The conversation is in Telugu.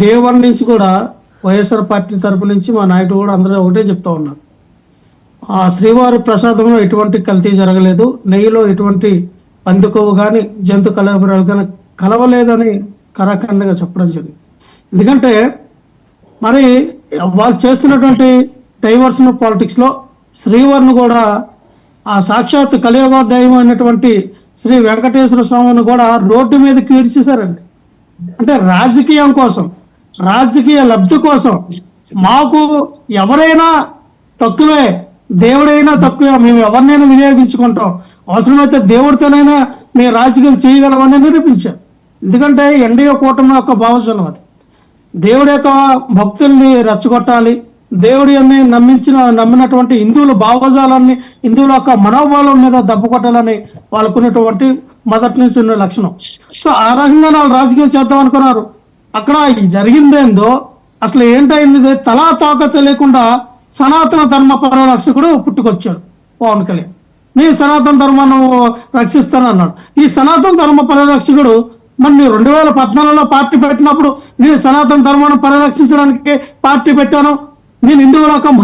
డే వన్ నుంచి కూడా వైఎస్ఆర్ పార్టీ తరపు నుంచి మా నాయకుడు కూడా అందరూ ఒకటే చెప్తా ఉన్నారు. ఆ శ్రీవారి ప్రసాదంలో ఎటువంటి కల్తీ జరగలేదు, నెయ్యిలో ఎటువంటి పందికొవ్వు కానీ జంతు కలబరాలు కానీ కలవలేదని కరాఖండగా చెప్పడం జరిగింది. ఎందుకంటే మరి వాళ్ళు చేస్తున్నటువంటి డైవర్షన్ పాలిటిక్స్లో శ్రీవారిని కూడా ఆ సాక్షాత్ కలియుగ దైవం అయినటువంటి శ్రీ వెంకటేశ్వర స్వామిని కూడా రోడ్డు మీద కీడ్చేశారండి. అంటే రాజకీయం కోసం, రాజకీయ లబ్ధి కోసం మాకు ఎవరైనా తక్కువే, దేవుడైనా తక్కువే, మేము ఎవరినైనా వినియోగించుకుంటాం, అవసరమైతే దేవుడితోనైనా మేము రాజకీయం చేయగలమని నిరూపించాం. ఎందుకంటే ఎన్డీఏ కూటమి యొక్క భావజనం అది. దేవుడి యొక్క భక్తుల్ని రెచ్చగొట్టాలి, దేవుడి అన్ని నమ్మినటువంటి హిందువుల భావజాలాన్ని, హిందువుల యొక్క మనోభావం మీద దెబ్బ కొట్టాలని వాళ్ళకున్నటువంటి మొదటి నుంచి ఉన్న లక్షణం. సో ఆ రకంగా వాళ్ళు రాజకీయం చేద్దాం అనుకున్నారు. అక్కడ జరిగిందేందో, అసలు ఏంటైంది, తలా తోక తెలియకుండా సనాతన ధర్మ పరిరక్షకుడు పుట్టుకొచ్చాడు పవన్ కళ్యాణ్. నీ సనాతన ధర్మాన్ని రక్షిస్తానన్నాడు. ఈ సనాతన ధర్మ పరిరక్షకుడు మరి నీ 2014లో పార్టీ పెట్టినప్పుడు నేను సనాతన ధర్మాన్ని పరిరక్షించడానికి పార్టీ పెట్టాను, నేను హిందువుల